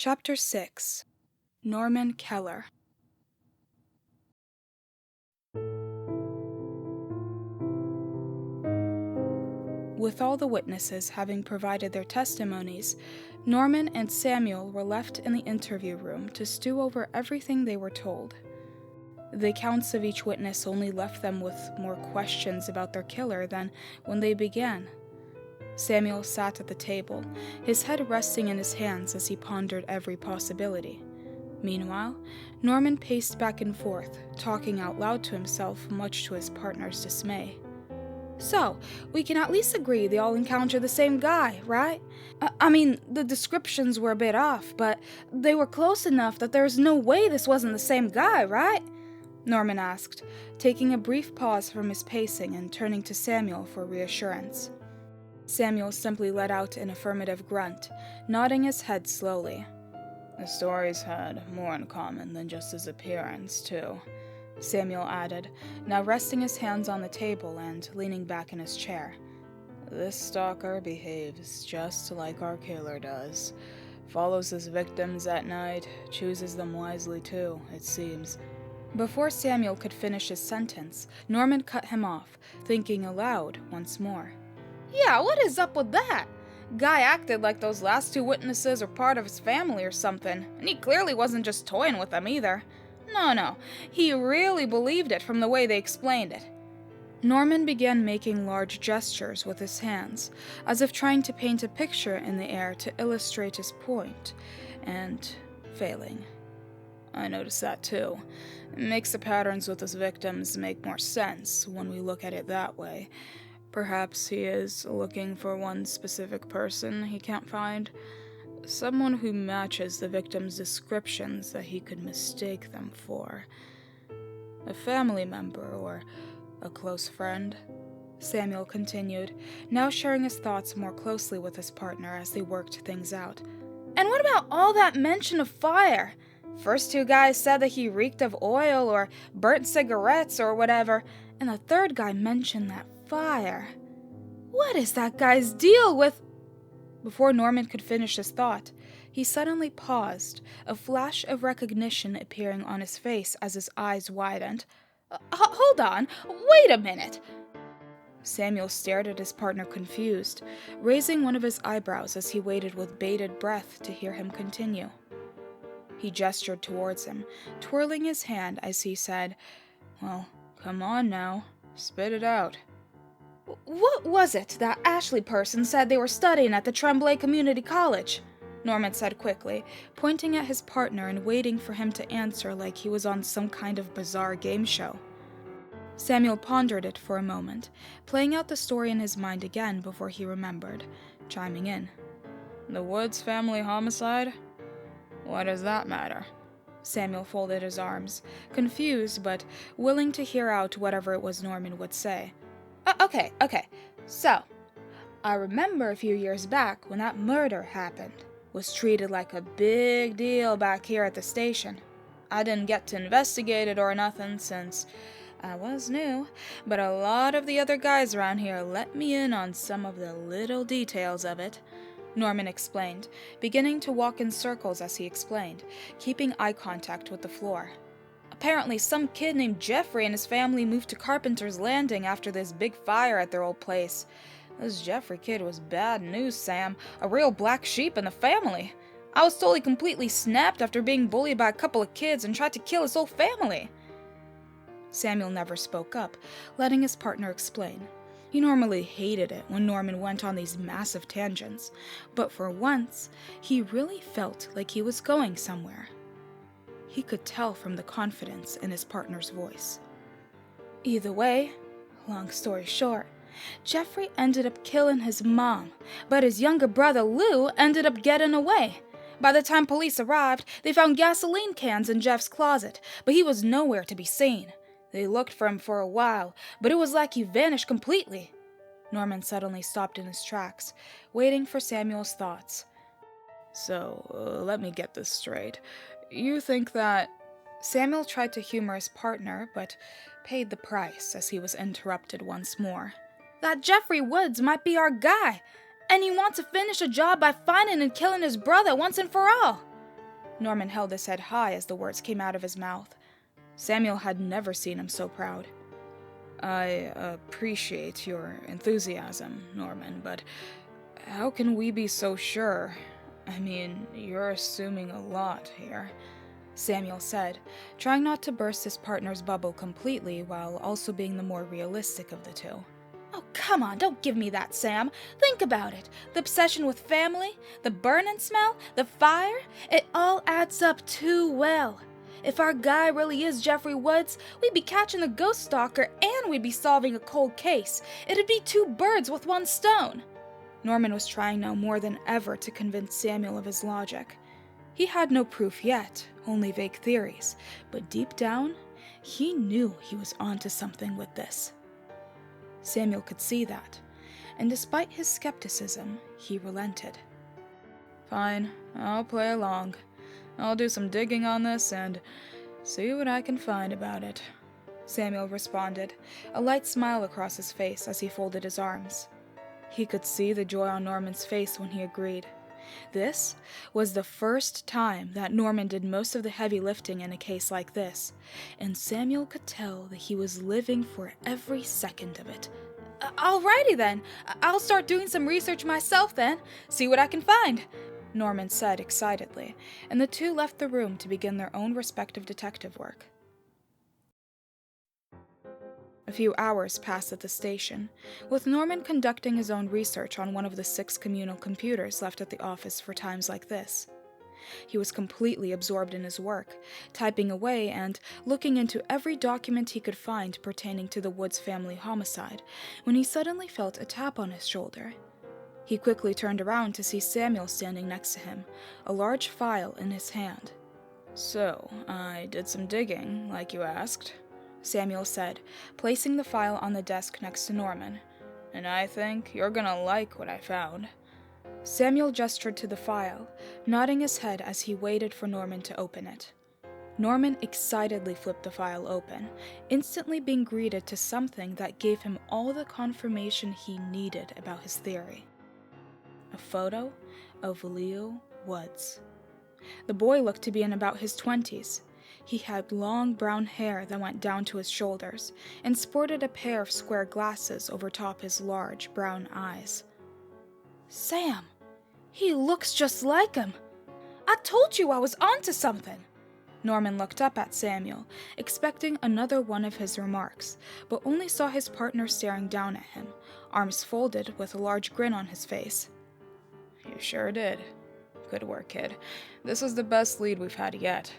Chapter 6. Norman Keller. With all the witnesses having provided their testimonies, Norman and Samuel were left in the interview room to stew over everything they were told. The accounts of each witness only left them with more questions about their killer than when they began. Samuel sat at the table, his head resting in his hands as he pondered every possibility. Meanwhile, Norman paced back and forth, talking out loud to himself, much to his partner's dismay. So, we can at least agree they all encountered the same guy, right? I mean, the descriptions were a bit off, but they were close enough that there's no way this wasn't the same guy, right? Norman asked, taking a brief pause from his pacing and turning to Samuel for reassurance. Samuel simply let out an affirmative grunt, nodding his head slowly. The stories had more in common than just his appearance, too, Samuel added, now resting his hands on the table and leaning back in his chair. This stalker behaves just like our killer does. Follows his victims at night, chooses them wisely too, it seems. Before Samuel could finish his sentence, Norman cut him off, thinking aloud once more. Yeah, what is up with that? Guy acted like those last two witnesses were part of his family or something, and he clearly wasn't just toying with them either. No, he really believed it from the way they explained it. Norman began making large gestures with his hands, as if trying to paint a picture in the air to illustrate his point, and failing. I noticed that too. It makes the patterns with his victims make more sense when we look at it that way. Perhaps he is looking for one specific person he can't find. Someone who matches the victim's descriptions that he could mistake them for. A family member or a close friend, Samuel continued, now sharing his thoughts more closely with his partner as they worked things out. And what about all that mention of fire? First two guys said that he reeked of oil or burnt cigarettes or whatever, and the third guy mentioned that fire. What is that guy's deal with... Before Norman could finish his thought, he suddenly paused, a flash of recognition appearing on his face as his eyes widened. Hold on, wait a minute! Samuel stared at his partner confused, raising one of his eyebrows as he waited with bated breath to hear him continue. He gestured towards him, twirling his hand as he said, Well, come on now, spit it out. What was it that Ashley person said they were studying at the Tremblay Community College? Norman said quickly, pointing at his partner and waiting for him to answer like he was on some kind of bizarre game show. Samuel pondered it for a moment, playing out the story in his mind again before he remembered, chiming in. The Woods family homicide? Why does that matter? Samuel folded his arms, confused but willing to hear out whatever it was Norman would say. Okay. So, I remember a few years back when that murder happened. Was treated like a big deal back here at the station. I didn't get to investigate it or nothing since I was new, but a lot of the other guys around here let me in on some of the little details of it, Norman explained, beginning to walk in circles as he explained, keeping eye contact with the floor. Apparently, some kid named Jeffrey and his family moved to Carpenter's Landing after this big fire at their old place. This Jeffrey kid was bad news, Sam. A real black sheep in the family. I was told he completely snapped after being bullied by a couple of kids and tried to kill his whole family. Samuel never spoke up, letting his partner explain. He normally hated it when Norman went on these massive tangents, but for once, he really felt like he was going somewhere. He could tell from the confidence in his partner's voice. Either way, long story short, Jeffrey ended up killing his mom, but his younger brother Lou ended up getting away. By the time police arrived, they found gasoline cans in Jeff's closet, but he was nowhere to be seen. They looked for him for a while, but it was like he vanished completely. Norman suddenly stopped in his tracks, waiting for Samuel's thoughts. So, let me get this straight. You think that... Samuel tried to humor his partner, but paid the price as he was interrupted once more. That Jeffrey Woods might be our guy, and he wants to finish the job by finding and killing his brother once and for all. Norman held his head high as the words came out of his mouth. Samuel had never seen him so proud. I appreciate your enthusiasm, Norman, but how can we be so sure? I mean, you're assuming a lot here, Samuel said, trying not to burst his partner's bubble completely while also being the more realistic of the two. Oh, come on, don't give me that, Sam. Think about it. The obsession with family, the burning smell, the fire, it all adds up too well. If our guy really is Jeffrey Woods, we'd be catching the ghost stalker and we'd be solving a cold case. It'd be 2 birds with 1 stone. Norman was trying now more than ever to convince Samuel of his logic. He had no proof yet, only vague theories, but deep down, he knew he was onto something with this. Samuel could see that, and despite his skepticism, he relented. Fine, I'll play along. I'll do some digging on this and see what I can find about it, Samuel responded, a light smile across his face as he folded his arms. He could see the joy on Norman's face when he agreed. This was the first time that Norman did most of the heavy lifting in a case like this, and Samuel could tell that he was living for every second of it. Alrighty then, I'll start doing some research myself then, see what I can find, Norman said excitedly, and the two left the room to begin their own respective detective work. A few hours passed at the station, with Norman conducting his own research on one of the 6 communal computers left at the office for times like this. He was completely absorbed in his work, typing away and looking into every document he could find pertaining to the Woods family homicide, when he suddenly felt a tap on his shoulder. He quickly turned around to see Samuel standing next to him, a large file in his hand. So, I did some digging, like you asked, Samuel said, placing the file on the desk next to Norman. And I think you're gonna like what I found. Samuel gestured to the file, nodding his head as he waited for Norman to open it. Norman excitedly flipped the file open, instantly being greeted to something that gave him all the confirmation he needed about his theory. A photo of Leo Woods. The boy looked to be in about his 20s. He had long brown hair that went down to his shoulders, and sported a pair of square glasses over top his large brown eyes. Sam, he looks just like him. I told you I was onto something. Norman looked up at Samuel, expecting another one of his remarks, but only saw his partner staring down at him, arms folded with a large grin on his face. You sure did. Good work, kid. This was the best lead we've had yet.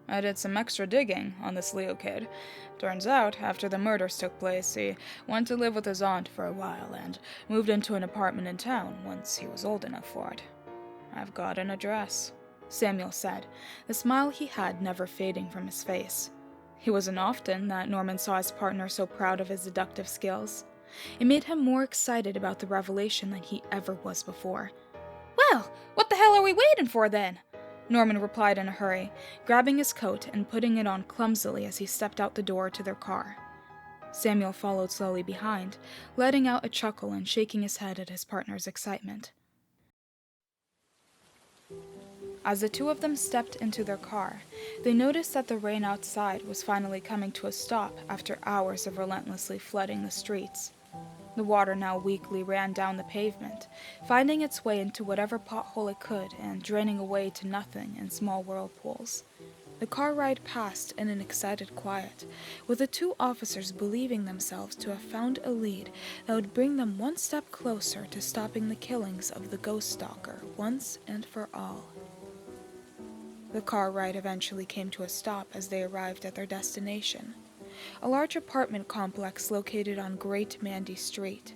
I did some extra digging on this Leo kid. Turns out, after the murders took place, he went to live with his aunt for a while and moved into an apartment in town once he was old enough for it. I've got an address, Samuel said, the smile he had never fading from his face. It wasn't often that Norman saw his partner so proud of his deductive skills. It made him more excited about the revelation than he ever was before. Well, what the hell are we waiting for then? Norman replied in a hurry, grabbing his coat and putting it on clumsily as he stepped out the door to their car. Samuel followed slowly behind, letting out a chuckle and shaking his head at his partner's excitement. As the two of them stepped into their car, they noticed that the rain outside was finally coming to a stop after hours of relentlessly flooding the streets. The water now weakly ran down the pavement, finding its way into whatever pothole it could and draining away to nothing in small whirlpools. The car ride passed in an excited quiet, with the two officers believing themselves to have found a lead that would bring them one step closer to stopping the killings of the ghost stalker once and for all. The car ride eventually came to a stop as they arrived at their destination, a large apartment complex located on Great Mandy Street.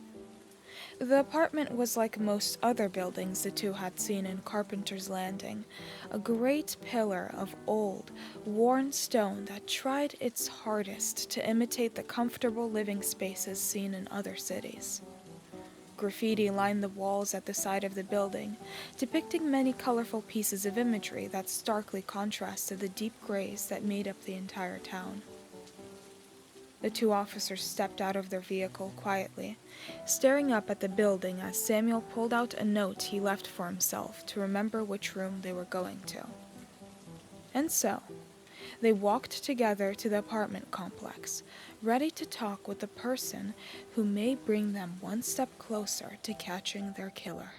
The apartment was like most other buildings the two had seen in Carpenter's Landing, a great pillar of old, worn stone that tried its hardest to imitate the comfortable living spaces seen in other cities. Graffiti lined the walls at the side of the building, depicting many colorful pieces of imagery that starkly contrasted the deep grays that made up the entire town. The two officers stepped out of their vehicle quietly, staring up at the building as Samuel pulled out a note he left for himself to remember which room they were going to. And so, they walked together to the apartment complex, ready to talk with the person who may bring them one step closer to catching their killer.